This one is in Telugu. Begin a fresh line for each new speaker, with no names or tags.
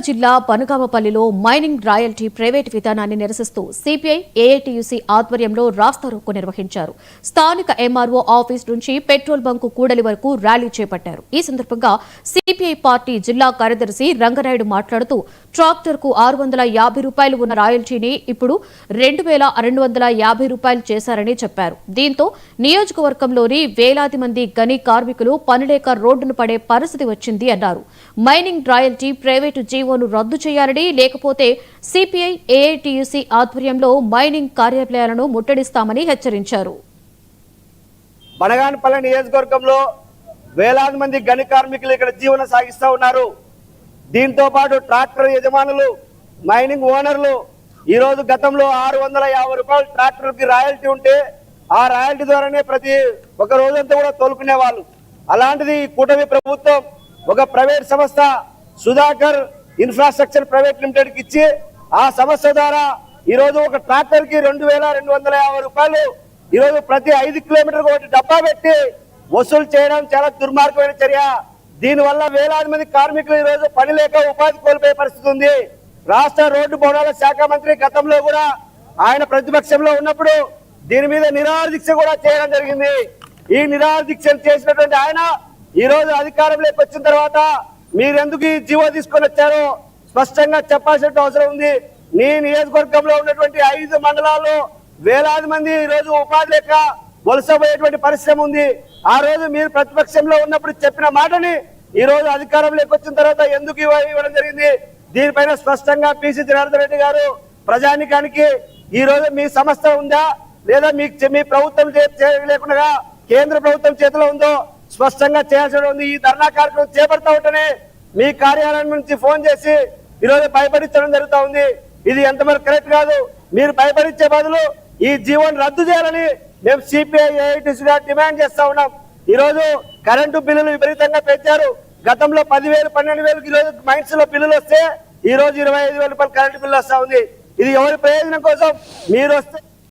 జిల్లా పనగామపల్లిలో మైనింగ్ రాయల్టీ ప్రైవేట్ విధానాన్ని నిరసిస్తూ సిపిఐ ఏఐటియుసి ఆధ్వర్యంలో రాస్తారోకో నిర్వహించారు. స్థానిక ఎంఆర్ఓ ఆఫీస్ నుంచి పెట్రోల్ బంకు కూడలి వరకు ర్యాలీ చేపట్టారు. ఈ సందర్భంగా సిపిఐ పార్టీ జిల్లా కార్యదర్శి రంగనాయుడు మాట్లాడుతూ ట్రాక్టర్కు 650 రూపాయలు ఉన్న రాయల్టీని ఇప్పుడు 2250 రూపాయలు చేశారని చెప్పారు. దీంతో నియోజకవర్గంలోని వేలాది మంది గని కార్మికులు పనిలేక రోడ్డును పడే పరిస్థితి వచ్చింది అన్నారు. మైనింగ్ రాయల్టీ ప్రైవేటు జీవోను రద్దు చేయాలని, లేకపోతే సిపిఐ ఏఐటియుసి ఆధ్వర్యంలో మైనింగ్ కార్యాలయాలను ముట్టడిస్తామని హెచ్చరించారు.
బనగానపల్లి నియోజకవర్గంలో వేలాది మంది గని కార్మికులు ఇక్కడ జీవనం సాగిస్తూ ఉన్నారు. దీంతో పాటు ట్రాక్టర్ యజమానులు, మైనింగ్ ఓనర్లు ఈరోజు గతంలో 650 రూపాయలు ట్రాక్టర్కి రాయల్టీ ఉంటే ఆ రాయల్టీ ద్వారానే ప్రతి ఒక రోజంతా కూడా తోలుకునే వాళ్ళు. అలాంటిది కూటమి ప్రభుత్వం ఒక ప్రైవేట్ సంస్థ సుధాకర్ ఇన్ఫ్రాస్ట్రక్చర్ ప్రైవేట్ లిమిటెడ్ కి ఇచ్చి ఆ సంస్థ ద్వారా ఈరోజు ఒక ట్రాక్టర్ కి 2250 రూపాయలు ఈరోజు ప్రతి 5 కిలోమీటర్ ఒకటి డబ్బా పెట్టి వసూలు చేయడం చాలా దుర్మార్గమైన చర్య. దీనివల్ల వేలాది మంది కార్మికులు ఈరోజు పని లేక ఉపాధి కోల్పోయే పరిస్థితి ఉంది. రాష్ట్ర రోడ్డు భవనాల శాఖ మంత్రి గతంలో కూడా ఆయన ప్రతిపక్షంలో ఉన్నప్పుడు దీని మీద నిరాహార దీక్ష కూడా చేయడం జరిగింది. ఈ నిరాహార దీక్షలు చేసినటువంటి ఆయన ఈ రోజు అధికారంలోకి వచ్చిన తర్వాత మీరెందుకు ఈ జీవో తీసుకొని వచ్చారో స్పష్టంగా చెప్పాల్సిన అవసరం ఉంది. నీ నియోజకవర్గంలో ఉన్నటువంటి 5 మండలాల్లో వేలాది మంది ఈ రోజు ఉపాధి లేక వలసపోయేటువంటి పరిశ్రమ ఉంది. ఆ రోజు మీరు ప్రతిపక్షంలో ఉన్నప్పుడు చెప్పిన మాటని ఈ రోజు అధికారంలోకి వచ్చిన తర్వాత ఎందుకు ఇవ్వడం జరిగింది? దీనిపైన స్పష్టంగా పిసి జనార్దన్ రెడ్డి గారు ప్రజానికానికి ఈ రోజు మీ సంస్థ ఉందా లేదా మీ ప్రభుత్వం లేకుండా కేంద్ర ప్రభుత్వం చేతిలో ఉందో స్పష్టంగా చేయాల్సి ఉంది. ఈ ధర్నా కార్యక్రమం చేపడతా ఉంటేనే మీ కార్యాలయం నుంచి ఫోన్ చేసి ఈరోజు భయపడించడం జరుగుతూ ఉంది. ఇది ఎంతవరకు కరెక్ట్ కాదు. మీరు భయపడించే బదులు ఈ జీవోని రద్దు చేయాలని మేము సిపిఐ ఏఐటిసిగా డిమాండ్ చేస్తా ఉన్నాం. ఈరోజు కరెంటు బిల్లులు విపరీతంగా పెంచారు. గతంలో 10,000 12,000 ఈరోజు మైన్స్ లో బిల్లులు వస్తే ఈ రోజు 25,000 రూపాయలు కరెంటు బిల్లు వస్తా ఉంది. ఇది ఎవరి ప్రయోజనం కోసం? మీరు వస్తే